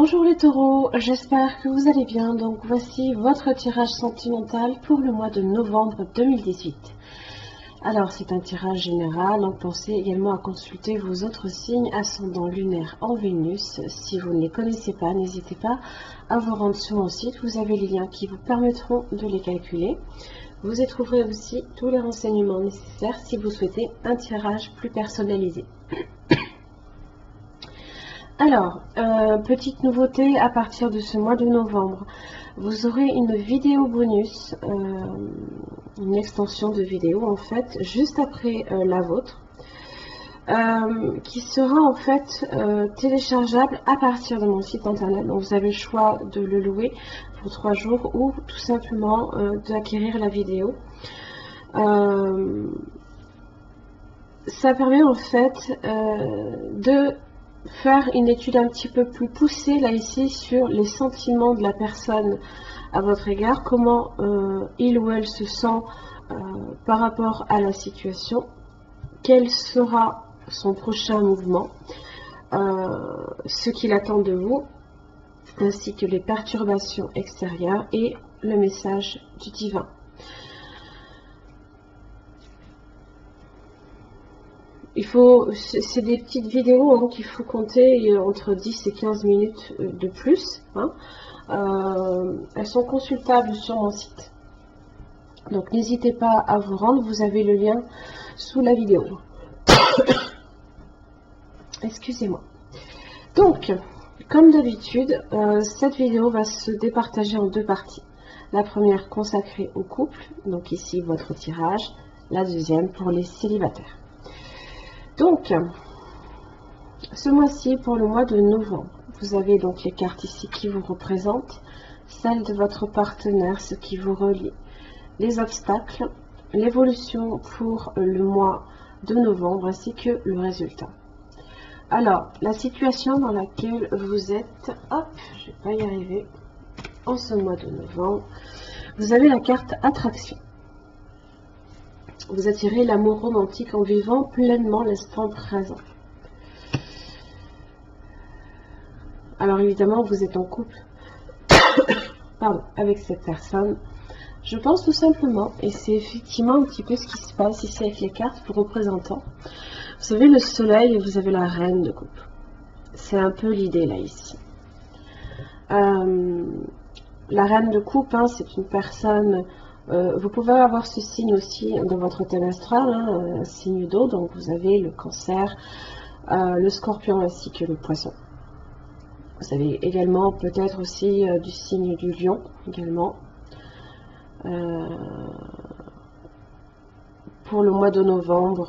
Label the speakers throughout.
Speaker 1: Bonjour les taureaux, j'espère que vous allez bien. Donc voici votre tirage sentimental pour le mois de novembre 2018. Alors c'est un tirage général, donc pensez également à consulter vos autres signes ascendant lunaire en Vénus. Si vous ne les connaissez pas, n'hésitez pas à vous rendre sur mon site, vous avez les liens qui vous permettront de les calculer. Vous y trouverez aussi tous les renseignements nécessaires si vous souhaitez un tirage plus personnalisé. Alors, petite nouveauté à partir de ce mois de novembre, vous aurez une vidéo bonus, une extension de vidéo en fait, juste après la vôtre, qui sera en fait téléchargeable à partir de mon site internet. Donc vous avez le choix de le louer pour 3 jours ou tout simplement d'acquérir la vidéo. Ça permet en fait de faire une étude un petit peu plus poussée là ici sur les sentiments de la personne à votre égard, comment il ou elle se sent par rapport à la situation, quel sera son prochain mouvement, ce qu'il attend de vous, ainsi que les perturbations extérieures et le message du divin. C'est des petites vidéos hein, qu'il faut compter entre 10 et 15 minutes de plus. Hein. Elles sont consultables sur mon site. Donc n'hésitez pas à vous rendre, vous avez le lien sous la vidéo. Excusez-moi. Donc, comme d'habitude, cette vidéo va se départager en 2 parties. La première consacrée au couple, donc ici votre tirage. La deuxième pour les célibataires. Donc, ce mois-ci, pour le mois de novembre, vous avez donc les cartes ici qui vous représentent, celles de votre partenaire, ce qui vous relie, les obstacles, l'évolution pour le mois de novembre, ainsi que le résultat. Alors, la situation dans laquelle vous êtes, hop, je ne vais pas y arriver, en ce mois de novembre, vous avez la carte attraction. Vous attirez l'amour romantique en vivant pleinement l'instant présent. Alors évidemment, vous êtes en couple pardon, avec cette personne. Je pense tout simplement, et c'est effectivement un petit peu ce qui se passe ici avec les cartes pour représentants. Vous avez le soleil et vous avez la reine de coupe. C'est un peu l'idée là ici. La reine de coupe, hein, c'est une personne... vous pouvez avoir ce signe aussi dans votre thème astral, hein, un signe d'eau, donc vous avez le cancer, le scorpion ainsi que le poisson. Vous avez également peut-être aussi du signe du lion, également. Pour le mois de novembre,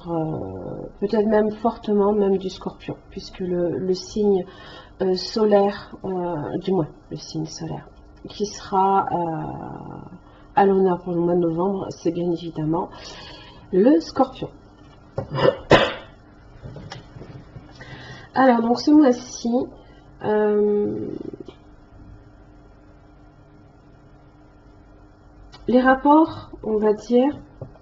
Speaker 1: peut-être même fortement même du scorpion, puisque le signe solaire, du moins le signe solaire, qui sera... à l'honneur pour le mois de novembre, c'est bien évidemment le scorpion. Alors, donc ce mois-ci, les rapports, on va dire,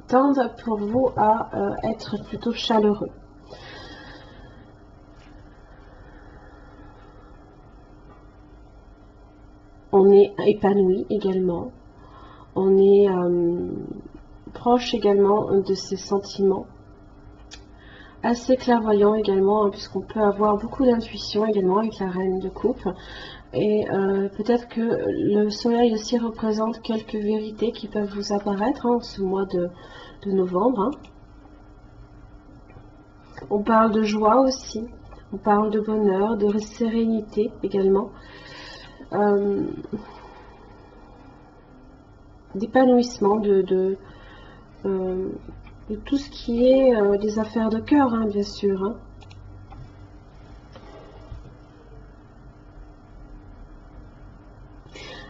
Speaker 1: tendent pour vous à être plutôt chaleureux. On est épanoui également. On est proche également de ses sentiments, assez clairvoyant également, hein, puisqu'on peut avoir beaucoup d'intuition également avec la reine de coupe. Et peut-être que le soleil aussi représente quelques vérités qui peuvent vous apparaître hein, ce mois de novembre. Hein. On parle de joie aussi, on parle de bonheur, de sérénité également. D'épanouissement, de tout ce qui est des affaires de cœur, hein, bien sûr. Hein.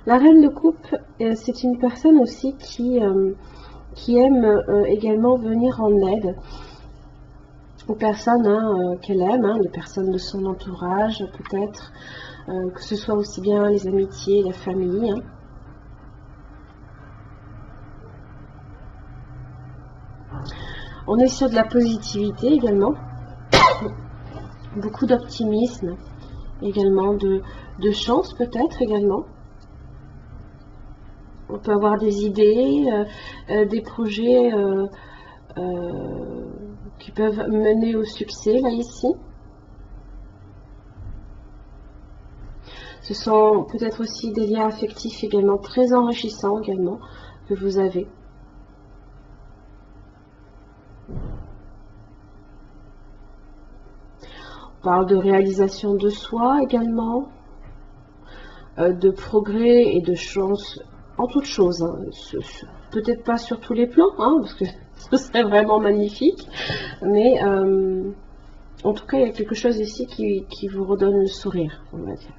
Speaker 1: La reine de coupe, c'est une personne aussi qui aime également venir en aide aux personnes hein, qu'elle aime, hein, les personnes de son entourage, peut-être, que ce soit aussi bien les amitiés, la famille. Hein. On est sur de la positivité également, beaucoup d'optimisme également de chance peut-être également. On peut avoir des idées, des projets qui peuvent mener au succès là ici. Ce sont peut-être aussi des liens affectifs également très enrichissants également que vous avez. On parle de réalisation de soi également, de progrès et de chance en toutes choses. Hein. Peut-être pas sur tous les plans, hein, parce que ce serait vraiment magnifique, mais en tout cas il y a quelque chose ici qui vous redonne le sourire, on va dire.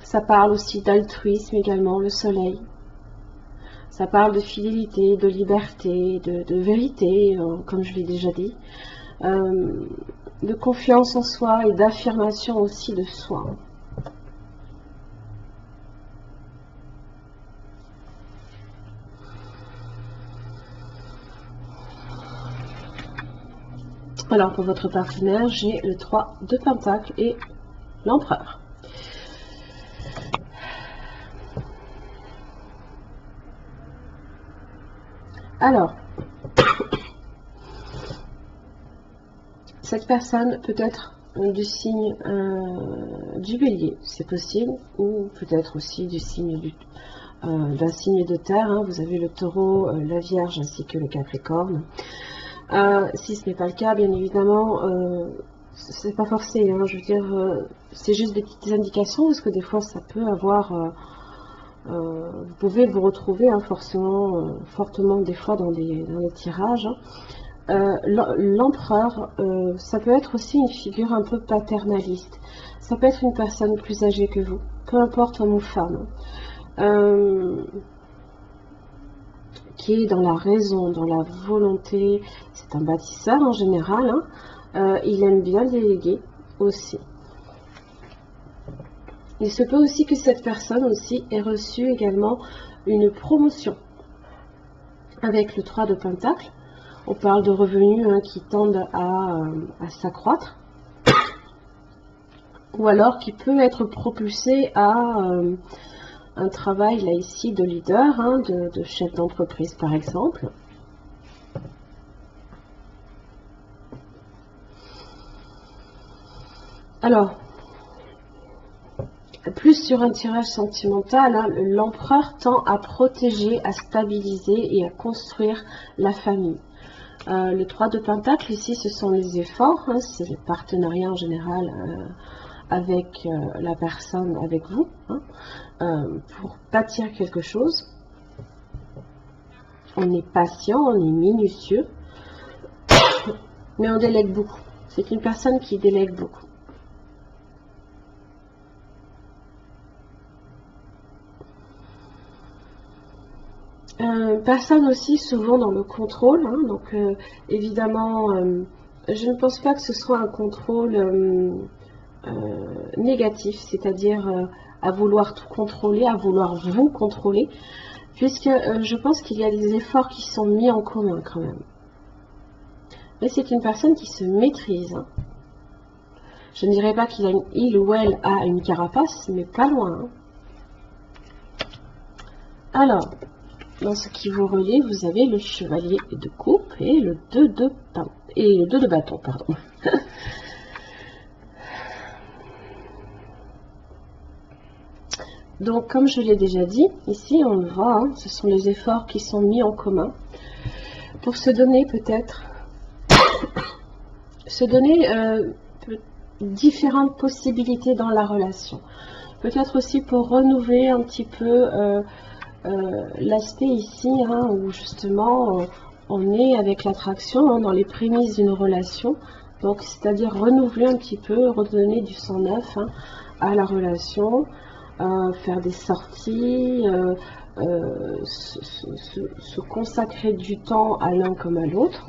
Speaker 1: Ça parle aussi d'altruisme également, le soleil. Ça parle de fidélité, de liberté, de vérité, comme je l'ai déjà dit. De confiance en soi et d'affirmation aussi de soi. Alors pour votre partenaire, j'ai le 3 de Pentacle et l'Empereur. Alors, cette personne peut être du signe du Bélier, c'est possible, ou peut-être aussi du signe d'un signe de terre. Hein. Vous avez le Taureau, la Vierge ainsi que le Capricorne. Si ce n'est pas le cas, bien évidemment, c'est pas forcé. Hein. Je veux dire, c'est juste des petites indications parce que des fois, ça peut avoir. Vous pouvez vous retrouver hein, fortement des fois dans les tirages. Hein. L'empereur, ça peut être aussi une figure un peu paternaliste. Ça peut être une personne plus âgée que vous, peu importe homme ou femme, qui est dans la raison, dans la volonté. C'est un bâtisseur en général. Hein. Il aime bien déléguer aussi. Il se peut aussi que cette personne aussi ait reçu également une promotion. Avec le 3 de Pentacle, on parle de revenus hein, qui tendent à s'accroître. Ou alors qui peut être propulsé à un travail là ici de leader, hein, de chef d'entreprise par exemple. Alors, plus sur un tirage sentimental, hein, l'empereur tend à protéger, à stabiliser et à construire la famille. Le 3 de Pentacle, ici, ce sont les efforts, hein, c'est le partenariat en général avec la personne, avec vous, hein, pour bâtir quelque chose. On est patient, on est minutieux, mais on délègue beaucoup. C'est une personne qui délègue beaucoup. Personne aussi souvent dans le contrôle, hein, donc évidemment je ne pense pas que ce soit un contrôle négatif, c'est-à-dire à vouloir tout contrôler, à vouloir vous contrôler, puisque je pense qu'il y a des efforts qui sont mis en commun quand même. Mais c'est une personne qui se maîtrise. Hein. Je ne dirais pas qu'il ou elle a une carapace, mais pas loin. Hein. Alors, dans ce qui vous relie, vous avez le chevalier de coupe et le 2 de bâton, pardon. Donc, comme je l'ai déjà dit, ici on le voit, hein, ce sont les efforts qui sont mis en commun pour se donner peut-être, différentes possibilités dans la relation. Peut-être aussi pour renouveler un petit peu l'aspect ici, hein, où justement on est avec l'attraction hein, dans les prémices d'une relation, donc c'est-à-dire renouveler un petit peu, redonner du sang neuf hein, à la relation, faire des sorties, se consacrer du temps à l'un comme à l'autre.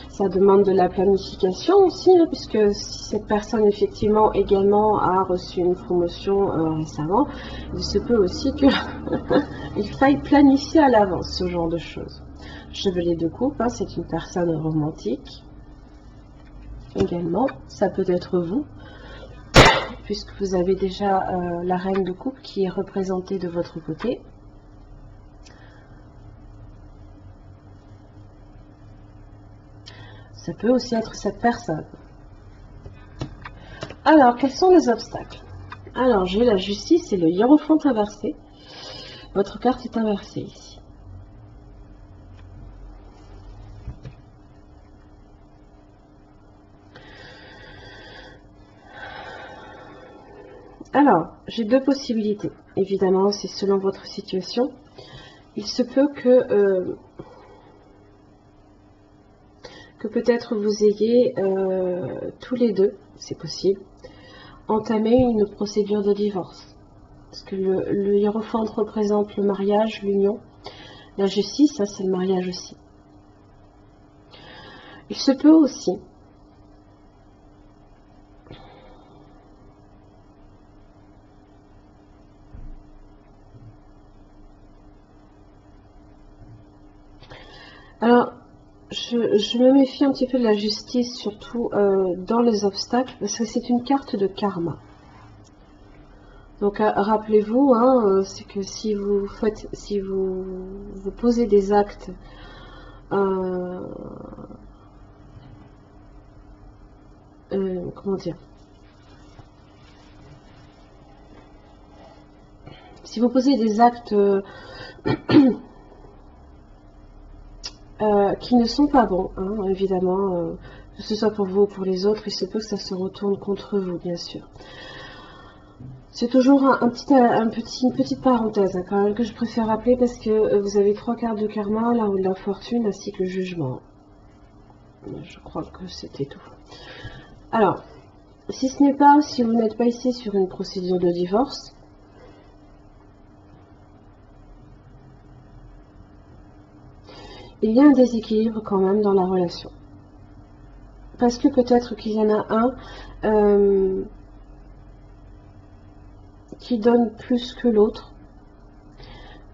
Speaker 1: Ça demande de la planification aussi, hein, puisque si cette personne effectivement également a reçu une promotion récemment, il se peut aussi qu'il faille planifier à l'avance ce genre de choses. Chevalier de coupe, hein, c'est une personne romantique. Également, ça peut être vous, puisque vous avez déjà la reine de coupe qui est représentée de votre côté. Ça peut aussi être cette personne. Alors, quels sont les obstacles? Alors, j'ai la justice et le hiérophante inversé. Votre carte est inversée ici. Alors, j'ai deux possibilités. Évidemment, c'est selon votre situation. Il se peut que peut-être vous ayez tous les deux, c'est possible, entamé une procédure de divorce. Parce que le hiérophante représente le mariage, l'union. La justice, ça c'est le mariage aussi. Il se peut aussi alors je me méfie un petit peu de la justice, surtout dans les obstacles, parce que c'est une carte de karma. Donc rappelez-vous, hein, c'est que si vous posez des actes comment dire, si vous posez des actes qui ne sont pas bons, hein, évidemment, que ce soit pour vous ou pour les autres, il se peut que ça se retourne contre vous, bien sûr. C'est toujours une petite parenthèse, hein, quand même, que je préfère rappeler, parce que vous avez 3 cartes de karma, là où de la fortune, ainsi que le jugement. Je crois que c'était tout. Alors, si vous n'êtes pas ici sur une procédure de divorce, il y a un déséquilibre quand même dans la relation. Parce que peut-être qu'il y en a un qui donne plus que l'autre,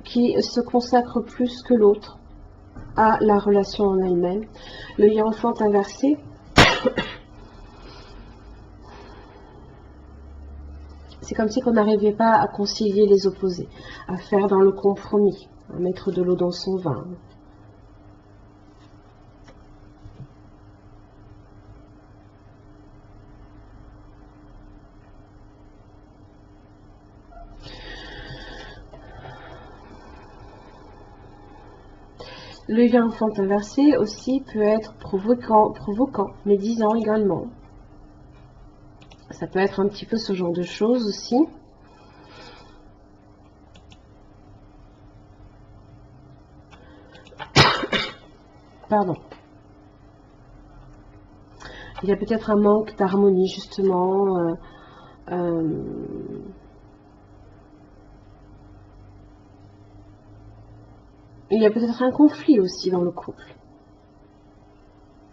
Speaker 1: qui se consacre plus que l'autre à la relation en elle-même. Le hiérophante inversé, c'est comme si on n'arrivait pas à concilier les opposés, à faire dans le compromis, à mettre de l'eau dans son vin. Le hiérophante inversé aussi peut être provoquant, médisant également. Ça peut être un petit peu ce genre de choses aussi. Pardon. Il y a peut-être un manque d'harmonie, justement. Il y a peut-être un conflit aussi dans le couple.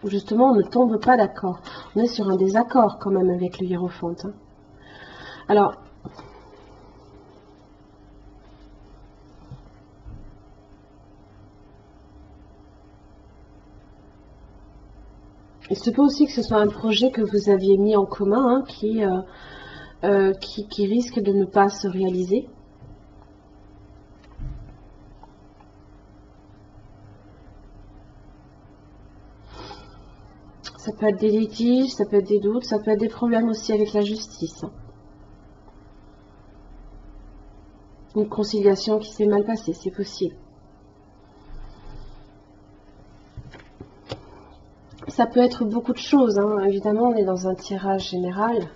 Speaker 1: Où justement, on ne tombe pas d'accord. On est sur un désaccord quand même avec le hiérophante. Hein. Alors, il se peut aussi que ce soit un projet que vous aviez mis en commun, hein, qui risque de ne pas se réaliser. Ça peut être des litiges, ça peut être des doutes, ça peut être des problèmes aussi avec la justice. Une conciliation qui s'est mal passée, c'est possible. Ça peut être beaucoup de choses, hein. Évidemment, on est dans un tirage général.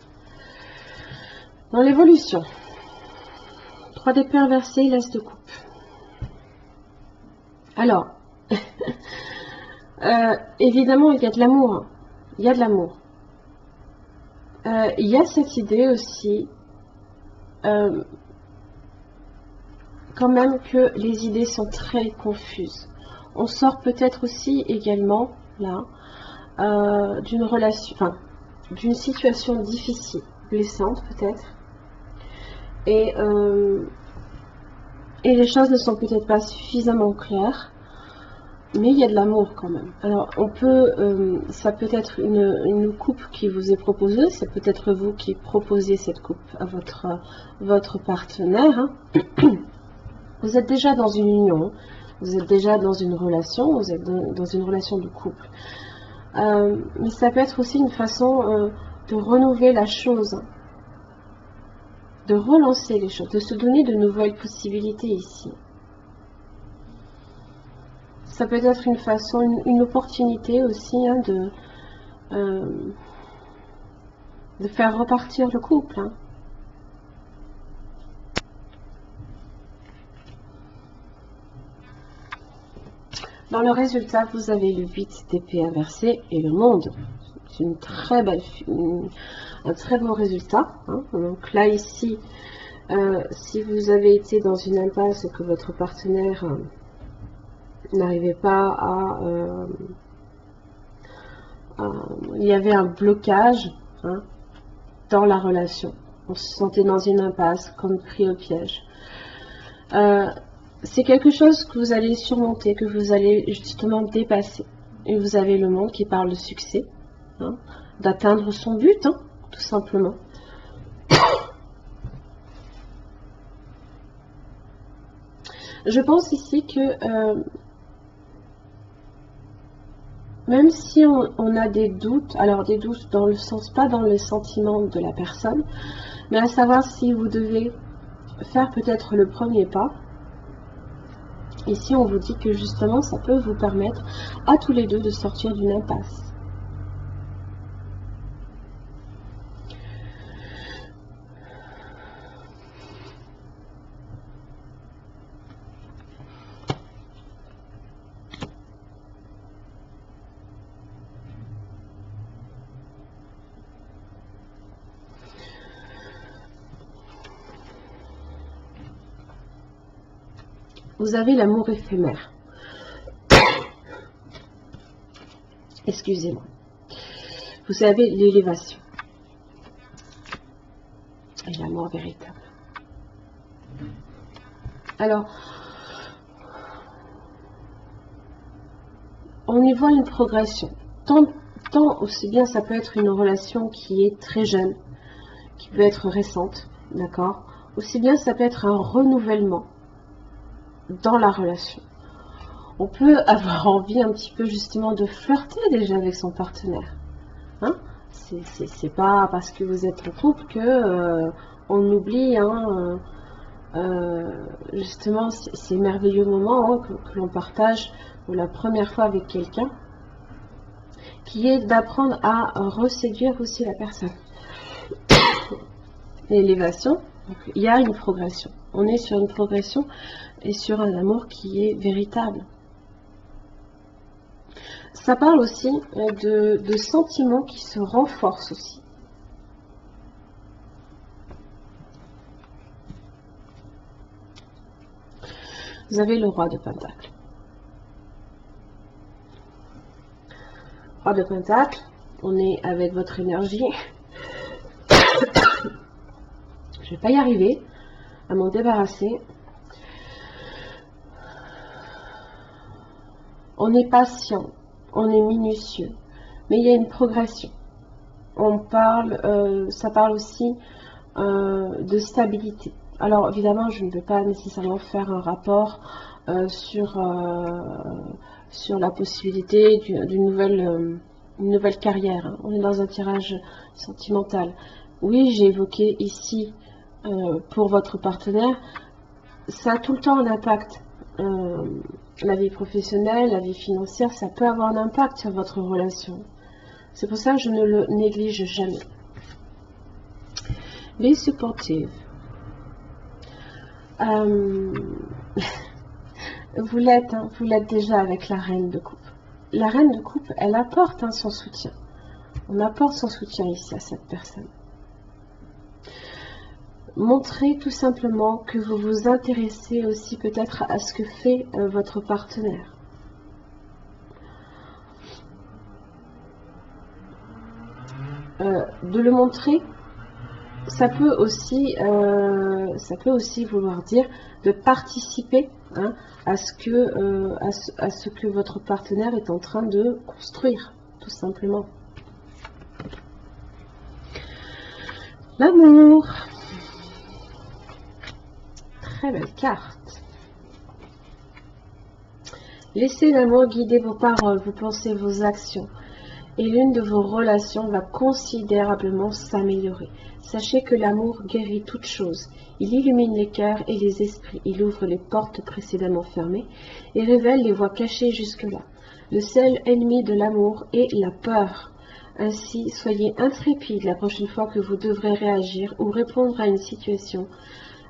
Speaker 1: Dans l'évolution, 3 d'épée inversée, l'as de coupe. Alors, évidemment, il y a de l'amour. Il y a de l'amour. Il y a cette idée aussi, quand même, que les idées sont très confuses. On sort peut-être aussi également, là, d'une relation, enfin, d'une situation difficile, blessante peut-être. Et les choses ne sont peut-être pas suffisamment claires mais il y a de l'amour quand même. Alors, on peut, ça peut être une coupe qui vous est proposée, c'est peut-être vous qui proposez cette coupe à votre partenaire. Hein. Vous êtes déjà dans une union, vous êtes déjà dans une relation, vous êtes dans une relation de couple. Mais ça peut être aussi une façon de renouveler la chose, de relancer les choses, de se donner de nouvelles possibilités ici. Ça peut être une façon, une opportunité aussi hein, de faire repartir le couple. Hein. Dans le résultat, vous avez le 8 d'épée inversé et le monde. C'est une très belle, un très beau résultat. Hein. Donc là, ici, si vous avez été dans une impasse et que votre partenaire n'arrivait pas il y avait un blocage hein, dans la relation. On se sentait dans une impasse, comme pris au piège. C'est quelque chose que vous allez surmonter, que vous allez justement dépasser. Et vous avez le monde qui parle de succès, hein, d'atteindre son but, hein, tout simplement. Je pense ici que même si on a des doutes, alors des doutes dans le sens, pas dans le sentiment de la personne, mais à savoir si vous devez faire peut-être le premier pas. Ici, on vous dit que justement, ça peut vous permettre à tous les deux de sortir d'une impasse. Vous avez l'amour éphémère. Excusez-moi. Vous avez l'élévation. Et l'amour véritable. Alors, on y voit une progression. Tant aussi bien ça peut être une relation qui est très jeune, qui peut être récente, d'accord? Aussi bien ça peut être un renouvellement dans la relation. On peut avoir envie un petit peu justement de flirter déjà avec son partenaire. Hein? C'est pas parce que vous êtes en couple que on oublie hein, justement ces merveilleux moments hein, que l'on partage pour la première fois avec quelqu'un, qui est d'apprendre à reséduire aussi la personne. L'élévation, il y a une progression. On est sur une progression et sur un amour qui est véritable. Ça parle aussi de sentiments qui se renforcent aussi. Vous avez le roi de Pentacle. Roi de Pentacle, on est avec votre énergie. Je vais pas y arriver à m'en débarrasser. On est patient, on est minutieux, mais il y a une progression. On parle, ça parle aussi de stabilité. Alors évidemment, je ne vais pas nécessairement faire un rapport sur la possibilité d'une nouvelle carrière. Hein. On est dans un tirage sentimental. Oui, j'ai évoqué ici pour votre partenaire, ça a tout le temps un impact. La vie professionnelle, la vie financière, ça peut avoir un impact sur votre relation. C'est pour ça que je ne le néglige jamais. Be supportive. Vous l'êtes déjà avec la reine de coupe. La reine de coupe, elle apporte son soutien. On apporte son soutien ici à cette personne. Montrez tout simplement que vous vous intéressez aussi peut-être à ce que fait votre partenaire. De le montrer ça peut aussi vouloir dire de participer, hein, à ce que votre partenaire est en train de construire, tout simplement. L'amour. Très belle carte. Laissez l'amour guider vos paroles, vos pensées, vos actions. Et l'une de vos relations va considérablement s'améliorer. Sachez que l'amour guérit toutes choses. Il illumine les cœurs et les esprits. Il ouvre les portes précédemment fermées et révèle les voies cachées jusque-là. Le seul ennemi de l'amour est la peur. Ainsi, soyez intrépide la prochaine fois que vous devrez réagir ou répondre à une situation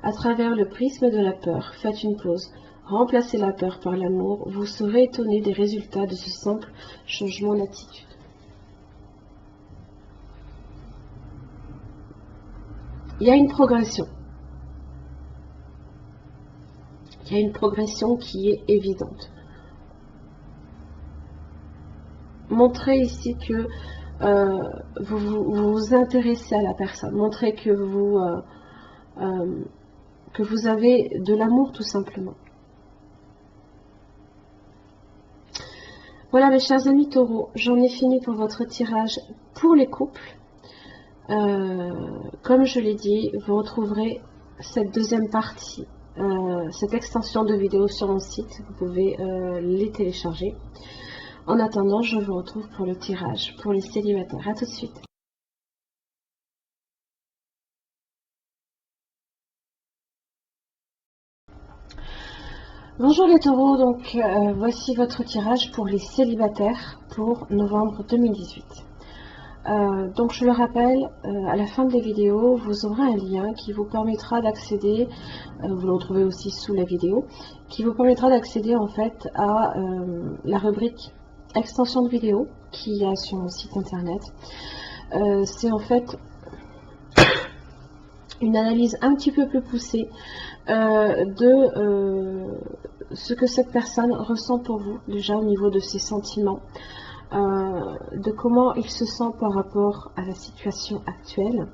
Speaker 1: à travers le prisme de la peur. Faites une pause. Remplacez la peur par l'amour. Vous serez étonné des résultats de ce simple changement d'attitude. Il y a une progression. Il y a une progression qui est évidente. Montrez ici que vous vous intéressez à la personne. Montrez que vous avez de l'amour tout simplement. Voilà mes chers amis taureaux, j'en ai fini pour votre tirage pour les couples. Comme je l'ai dit, vous retrouverez cette deuxième partie, cette extension de vidéos sur mon site. Vous pouvez les télécharger. En attendant, je vous retrouve pour le tirage pour les célibataires. A tout de suite. Bonjour les taureaux, donc voici votre tirage pour les célibataires pour novembre 2018. Donc je le rappelle, à la fin des vidéos, vous aurez un lien qui vous permettra d'accéder, vous le retrouvez aussi sous la vidéo, qui vous permettra d'accéder en fait à la rubrique extension de vidéo qu'il y a sur mon site internet. C'est en fait une analyse un petit peu plus poussée de ce que cette personne ressent pour vous, déjà au niveau de ses sentiments, de comment il se sent par rapport à la situation actuelle,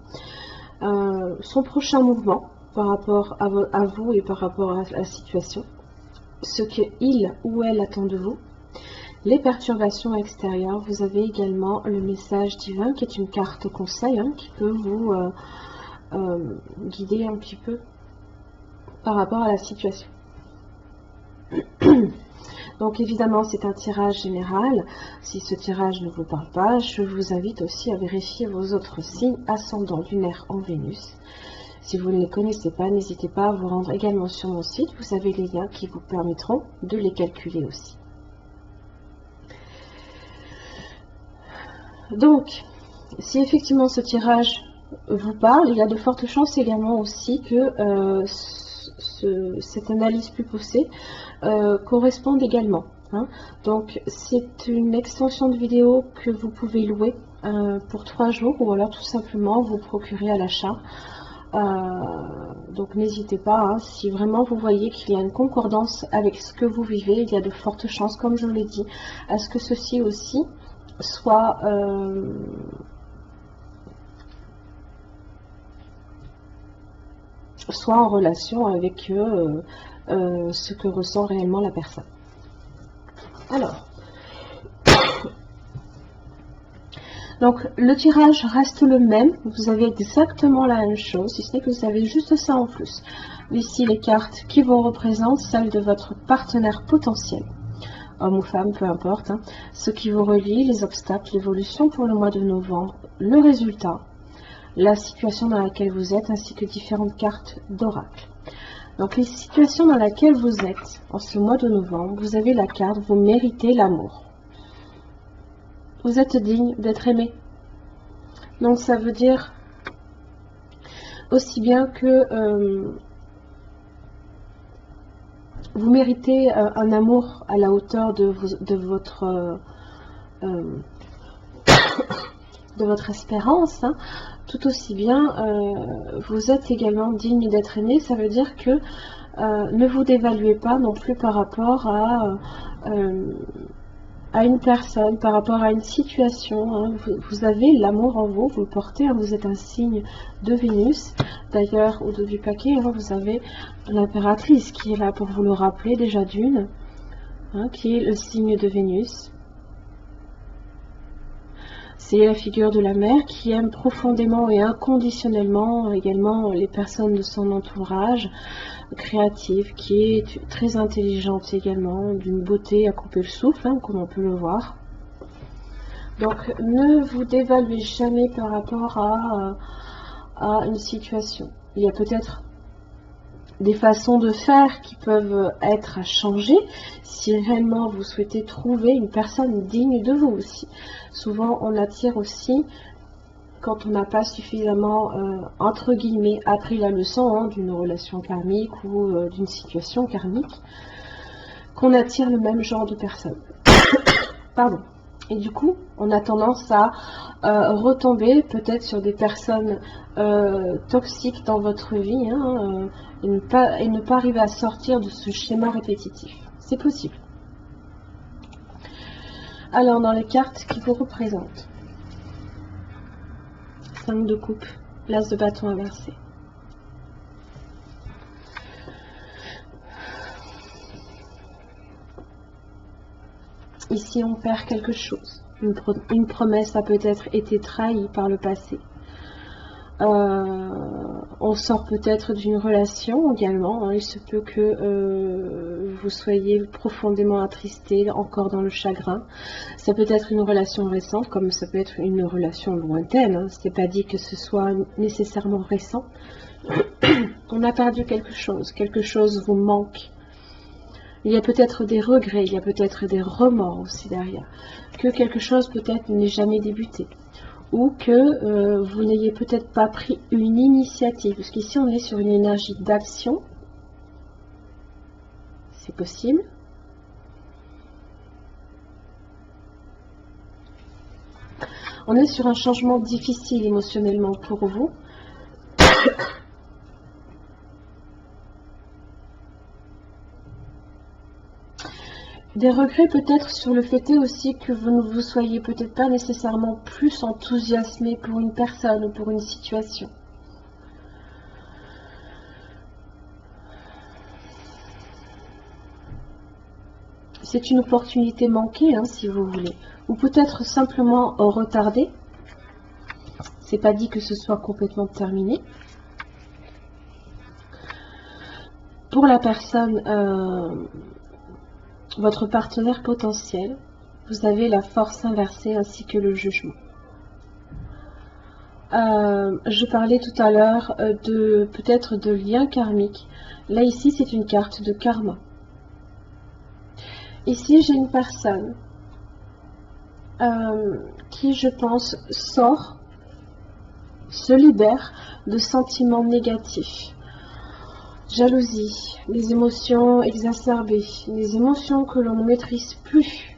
Speaker 1: son prochain mouvement par rapport à vous et par rapport à la situation, ce qu'il ou elle attend de vous, les perturbations extérieures. Vous avez également le message divin qui est une carte conseil, hein, qui peut vous guider un petit peu par rapport à la situation. Donc évidemment c'est un tirage général. Si ce tirage ne vous parle pas, je vous invite aussi à vérifier vos autres signes ascendants lunaires en Vénus. Si vous ne les connaissez pas, n'hésitez pas à vous rendre également sur mon site. Vous avez les liens qui vous permettront de les calculer aussi. Donc, si effectivement ce tirage vous parle, il y a de fortes chances également aussi que cette analyse plus poussée corresponde également. Hein. Donc, c'est une extension de vidéo que vous pouvez louer pour 3 jours ou alors tout simplement vous procurer à l'achat. Donc, n'hésitez pas, hein, si vraiment vous voyez qu'il y a une concordance avec ce que vous vivez, il y a de fortes chances, comme je l'ai dit, à ce que ceci aussi soit en relation avec ce que ressent réellement la personne. Alors, donc le tirage reste le même, vous avez exactement la même chose, si ce n'est que vous avez juste ça en plus. Ici les cartes qui vous représentent, celles de votre partenaire potentiel, homme ou femme, peu importe, hein, ce qui vous relie, les obstacles, l'évolution pour le mois de novembre, le résultat, la situation dans laquelle vous êtes, ainsi que différentes cartes d'oracle. Donc les situations dans lesquelles vous êtes en ce mois de novembre, vous avez la carte, vous méritez l'amour. Vous êtes digne d'être aimé. Donc ça veut dire aussi bien que vous méritez un amour à la hauteur de votre espérance, hein. Tout aussi bien, vous êtes également digne d'être aimé. Ça veut dire que ne vous dévaluez pas non plus par rapport à à une personne, par rapport à une situation. Hein. Vous avez l'amour en vous, vous le portez, hein, vous êtes un signe de Vénus. D'ailleurs, au dos du paquet, hein, vous avez l'impératrice qui est là pour vous le rappeler, déjà d'une, hein, qui est le signe de Vénus. C'est la figure de la mère qui aime profondément et inconditionnellement également les personnes de son entourage, créative, qui est très intelligente également, d'une beauté à couper le souffle, hein, comme on peut le voir. Donc ne vous dévaluez jamais par rapport à une situation. Il y a peut-être des façons de faire qui peuvent être à changer si réellement vous souhaitez trouver une personne digne de vous aussi. Souvent on attire aussi, quand on n'a pas suffisamment, entre guillemets, appris la leçon hein, d'une relation karmique ou d'une situation karmique, qu'on attire le même genre de personne. Pardon. Et du coup, on a tendance à retomber peut-être sur des personnes toxiques dans votre vie hein, et ne pas arriver à sortir de ce schéma répétitif. C'est possible. Alors, dans les cartes qui vous représentent, 5 de coupe, l'as de bâton inversé. Ici, on perd quelque chose. Une promesse a peut-être été trahie par le passé. On sort peut-être d'une relation également. Hein. Il se peut que vous soyez profondément attristé, encore dans le chagrin. Ça peut être une relation récente, comme ça peut être une relation lointaine. Hein. Ce n'est pas dit que ce soit nécessairement récent. On a perdu quelque chose vous manque. Il y a peut-être des regrets, il y a peut-être des remords aussi derrière. Que quelque chose peut-être n'ait jamais débuté. Ou que vous n'ayez peut-être pas pris une initiative. Parce qu'ici on est sur une énergie d'action. C'est possible. On est sur un changement difficile émotionnellement pour vous. Des regrets peut-être sur le fait aussi que vous ne vous soyez peut-être pas nécessairement plus enthousiasmé pour une personne ou pour une situation. C'est une opportunité manquée, hein, si vous voulez. Ou peut-être simplement retardée. C'est pas dit que ce soit complètement terminé. Pour la personne... votre partenaire potentiel, vous avez la force inversée ainsi que le jugement. Je parlais tout à l'heure de peut-être de liens karmiques. Là ici c'est une carte de karma. Ici j'ai une personne qui je pense se libère de sentiments négatifs. Jalousie, les émotions exacerbées, les émotions que l'on ne maîtrise plus.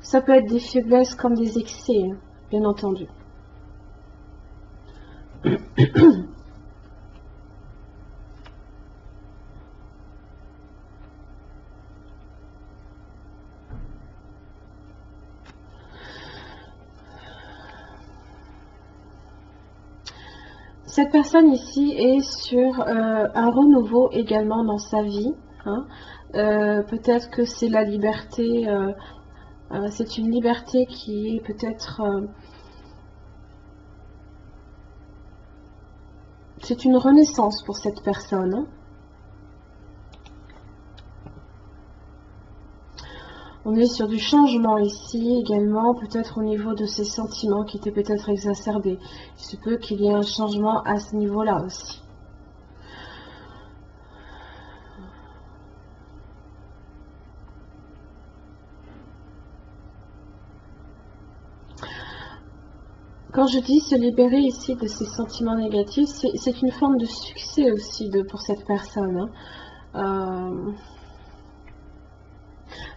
Speaker 1: Ça peut être des faiblesses comme des excès, bien entendu. Cette personne ici est sur un renouveau également dans sa vie. Hein. Peut-être que c'est la liberté, c'est une liberté qui est peut-être... c'est une renaissance pour cette personne. Hein. On est sur du changement ici également, peut-être au niveau de ses sentiments qui étaient peut-être exacerbés. Il se peut qu'il y ait un changement à ce niveau-là aussi. Quand je dis se libérer ici de ces sentiments négatifs, c'est une forme de succès aussi pour cette personne. Hein.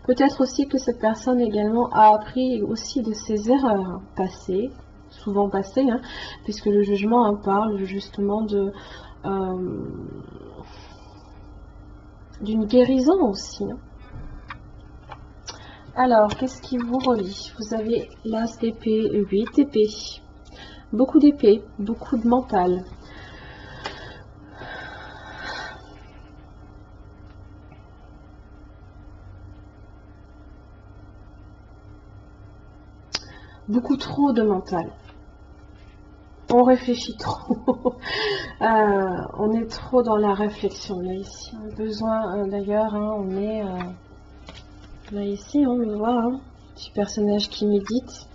Speaker 1: Peut-être aussi que cette personne également a appris aussi de ses erreurs passées, souvent passées, hein, puisque le jugement parle justement d'une guérison aussi. Hein. Alors, qu'est-ce qui vous relie? Vous avez l'as d'épée, 8 épées. Beaucoup d'épées, beaucoup de mental. Beaucoup trop de mental. On réfléchit trop. On est trop dans la réflexion là ici. On a besoin d'ailleurs, hein, on est là ici, on le voit, hein, petit personnage qui médite.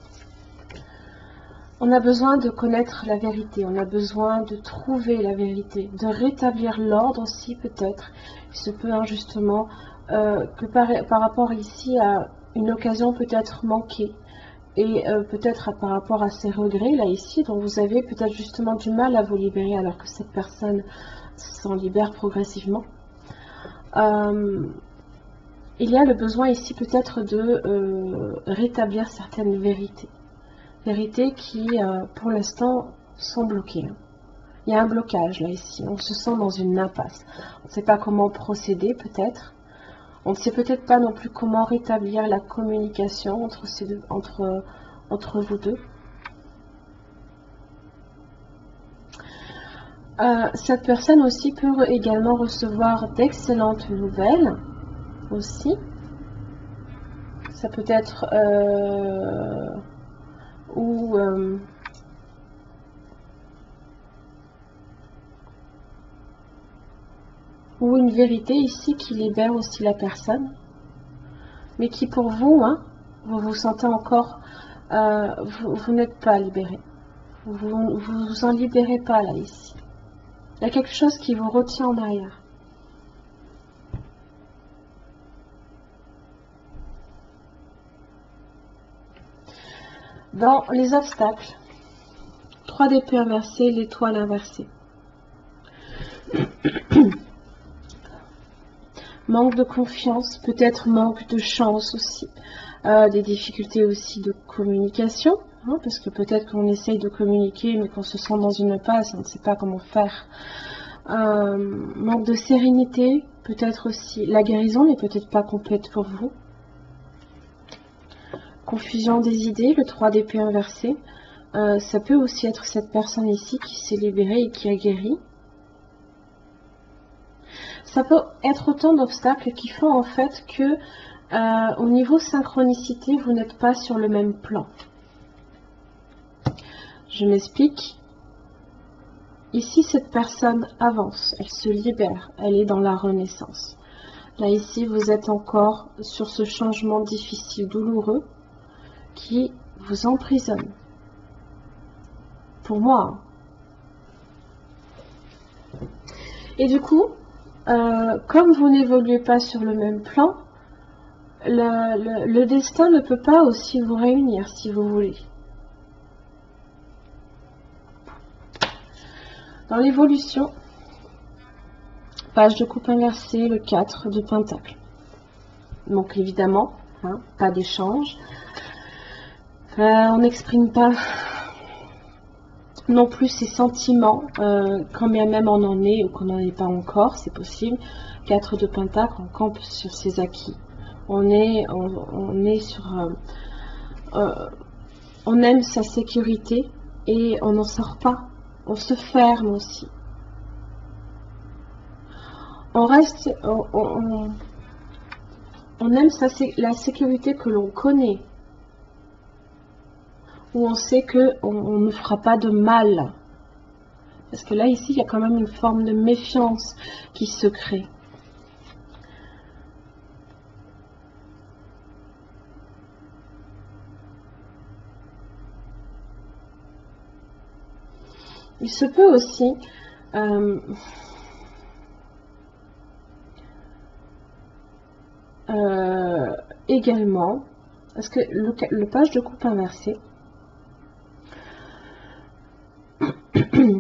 Speaker 1: On a besoin de connaître la vérité, on a besoin de trouver la vérité, de rétablir l'ordre aussi peut-être. Il se peut injustement que par rapport ici à une occasion peut-être manquée. Et peut-être par rapport à ces regrets là ici, dont vous avez peut-être justement du mal à vous libérer alors que cette personne s'en libère progressivement. Il y a le besoin ici peut-être de rétablir certaines vérités. Vérités qui pour l'instant sont bloquées. Il y a un blocage là ici, on se sent dans une impasse. On ne sait pas comment procéder peut-être. On ne sait peut-être pas non plus comment rétablir la communication entre ces deux, entre vous deux. Cette personne aussi peut également recevoir d'excellentes nouvelles aussi. Ça peut être ou une vérité ici qui libère aussi la personne, mais qui pour vous, hein, vous vous sentez encore, vous n'êtes pas libéré. Vous vous en libérez pas là ici. Il y a quelque chose qui vous retient en arrière. Dans les obstacles, 3 d'épée inversée, l'étoile inversée. Manque de confiance, peut-être manque de chance aussi. Des difficultés aussi de communication, hein, parce que peut-être qu'on essaye de communiquer mais qu'on se sent dans une impasse, on ne sait pas comment faire. Manque de sérénité, peut-être aussi. La guérison n'est peut-être pas complète pour vous. Confusion des idées, le 3 d'épée inversé. Ça peut aussi être cette personne ici qui s'est libérée et qui a guéri. Ça peut être autant d'obstacles qui font en fait que au niveau synchronicité, vous n'êtes pas sur le même plan. Je m'explique. Ici, cette personne avance, elle se libère, elle est dans la renaissance. Là, ici, vous êtes encore sur ce changement difficile, douloureux, qui vous emprisonne. Pour moi. Et du coup, comme vous n'évoluez pas sur le même plan, le destin ne peut pas aussi vous réunir, si vous voulez. Dans l'évolution, page de coupe inversée, le 4 de pentacle. Donc évidemment, hein, pas d'échange. On n'exprime pas non plus ses sentiments, quand bien même on en est ou qu'on n'en est pas encore, c'est possible. 4 de pentacle, on campe sur ses acquis. On est sur... on aime sa sécurité et on n'en sort pas. On se ferme aussi. On reste... on aime la sécurité que l'on connaît. Où on sait qu'on ne fera pas de mal. Parce que là, ici, il y a quand même une forme de méfiance qui se crée. Il se peut aussi également, parce que le page de coupe inversé,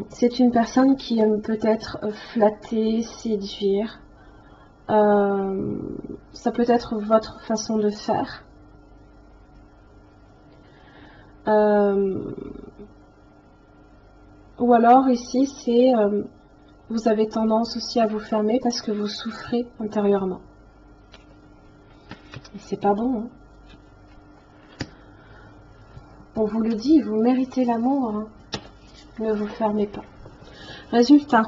Speaker 1: c'est une personne qui aime peut-être flatter, séduire. Ça peut être votre façon de faire. Ou alors ici, c'est vous avez tendance aussi à vous fermer parce que vous souffrez intérieurement. Et c'est pas bon, hein. On vous le dit, vous méritez l'amour, hein. Ne vous fermez pas. Résultat,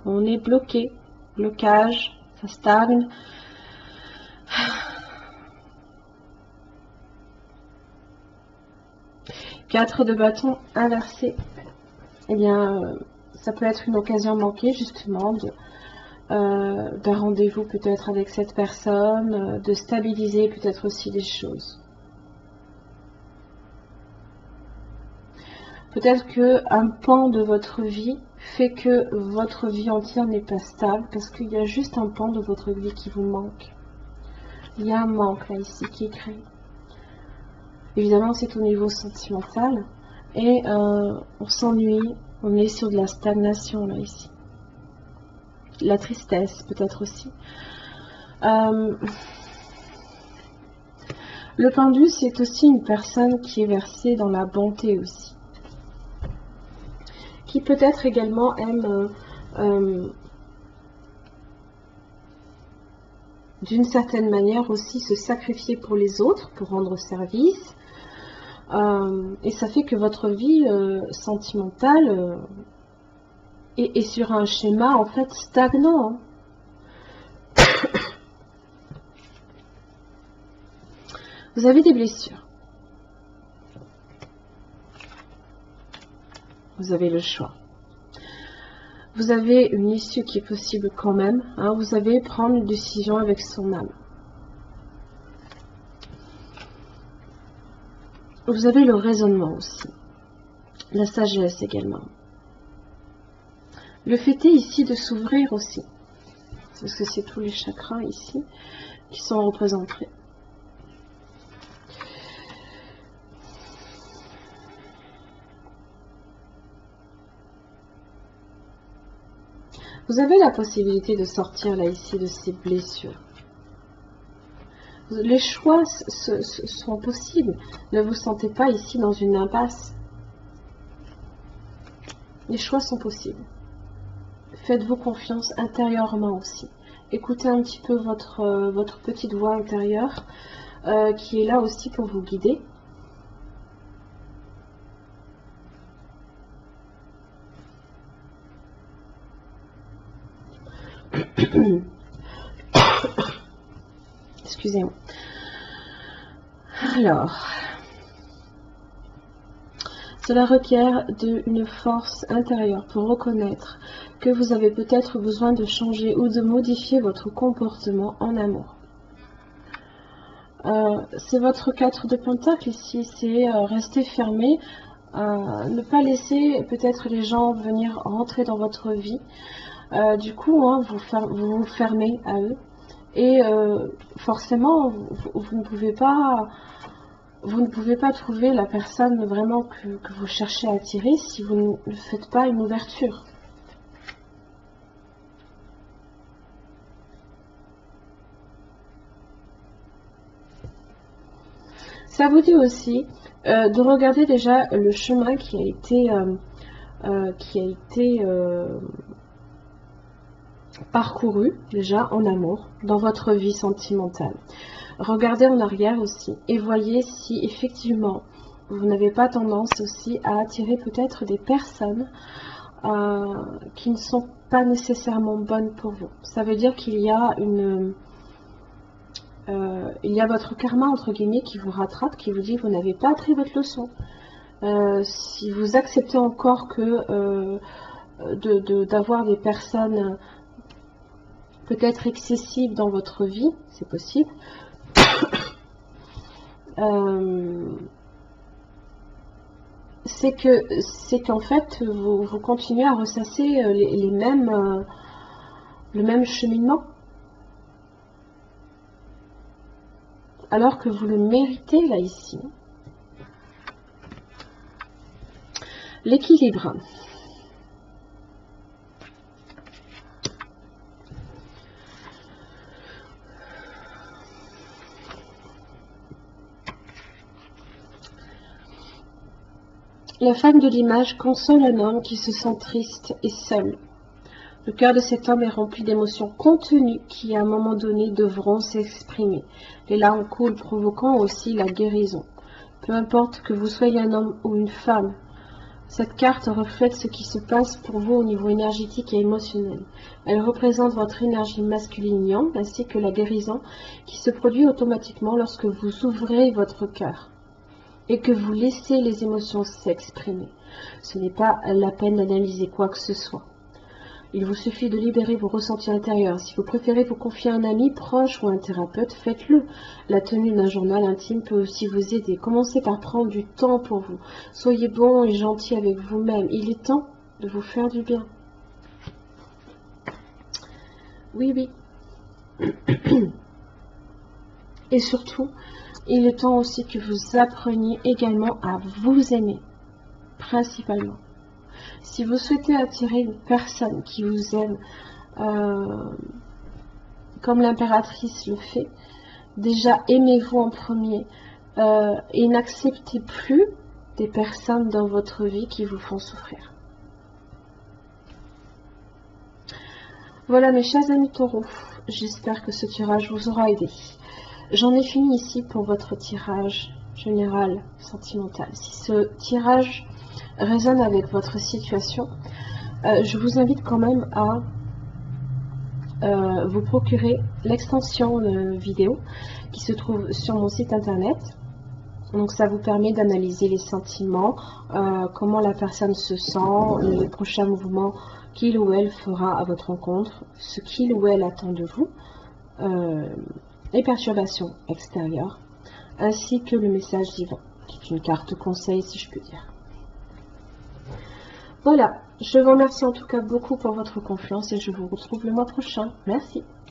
Speaker 1: on est bloqué, blocage, ça stagne. Quatre de bâton inversé. Eh bien, ça peut être une occasion manquée, justement, d'un rendez-vous peut-être avec cette personne, de stabiliser peut-être aussi les choses. Peut-être qu'un pan de votre vie fait que votre vie entière n'est pas stable, parce qu'il y a juste un pan de votre vie qui vous manque. Il y a un manque là, ici, qui est créé. Évidemment, c'est au niveau sentimental, et on s'ennuie, on est sur de la stagnation là, ici. La tristesse, peut-être aussi. Le pendu, c'est aussi une personne qui est versée dans la bonté aussi. Qui peut-être également aime d'une certaine manière aussi se sacrifier pour les autres, pour rendre service. Et ça fait que votre vie sentimentale est sur un schéma en fait stagnant. Vous avez des blessures. Vous avez le choix. Vous avez une issue qui est possible quand même. Hein, vous avez prendre une décision avec son âme. Vous avez le raisonnement aussi. La sagesse également. Le fait est ici de s'ouvrir aussi. Parce que c'est tous les chakras ici qui sont représentés. Vous avez la possibilité de sortir là ici de ces blessures. Les choix sont possibles. Ne vous sentez pas ici dans une impasse. Les choix sont possibles. Faites-vous confiance intérieurement aussi. Écoutez un petit peu votre petite voix intérieure qui est là aussi pour vous guider. Excusez-moi. Alors, cela requiert une force intérieure pour reconnaître que vous avez peut-être besoin de changer ou de modifier votre comportement en amour. C'est votre 4 de Pentacle ici, c'est rester fermé, ne pas laisser peut-être les gens venir rentrer dans votre vie. Du coup, hein, vous vous fermez à eux. Et forcément, vous ne pouvez pas trouver la personne vraiment que vous cherchez à attirer si vous ne faites pas une ouverture. Ça vous dit aussi de regarder déjà le chemin qui a été parcouru déjà en amour dans votre vie sentimentale. Regardez en arrière aussi et voyez si effectivement vous n'avez pas tendance aussi à attirer peut-être des personnes qui ne sont pas nécessairement bonnes pour vous. Ça veut dire qu'il y a votre karma entre guillemets qui vous rattrape, qui vous dit vous n'avez pas appris votre leçon. Si vous acceptez encore que d'avoir des personnes peut-être excessives dans votre vie, c'est possible. C'est qu'en fait vous continuez à ressasser le même cheminement alors que vous le méritez là ici. L'équilibre. La femme de l'image console un homme qui se sent triste et seul. Le cœur de cet homme est rempli d'émotions contenues qui, à un moment donné, devront s'exprimer. Les larmes coulent, provoquant aussi la guérison. Peu importe que vous soyez un homme ou une femme, cette carte reflète ce qui se passe pour vous au niveau énergétique et émotionnel. Elle représente votre énergie masculine yang ainsi que la guérison qui se produit automatiquement lorsque vous ouvrez votre cœur et que vous laissez les émotions s'exprimer. Ce n'est pas la peine d'analyser quoi que ce soit. Il vous suffit de libérer vos ressentis intérieurs. Si vous préférez vous confier à un ami proche ou un thérapeute, faites-le. La tenue d'un journal intime peut aussi vous aider. Commencez par prendre du temps pour vous. Soyez bon et gentil avec vous-même. Il est temps de vous faire du bien. Oui, oui. Et surtout, il est temps aussi que vous appreniez également à vous aimer, principalement. Si vous souhaitez attirer une personne qui vous aime, comme l'impératrice le fait, déjà aimez-vous en premier et n'acceptez plus des personnes dans votre vie qui vous font souffrir. Voilà mes chers amis taureaux, j'espère que ce tirage vous aura aidé. J'en ai fini ici pour votre tirage général sentimental. Si ce tirage résonne avec votre situation, je vous invite quand même à vous procurer l'extension vidéo qui se trouve sur mon site internet. Donc ça vous permet d'analyser les sentiments, comment la personne se sent, les prochains mouvements qu'il ou elle fera à votre rencontre, ce qu'il ou elle attend de vous, les perturbations extérieures, ainsi que le message divin, qui est une carte conseil si je puis dire. Voilà, je vous remercie en tout cas beaucoup pour votre confiance et je vous retrouve le mois prochain. Merci.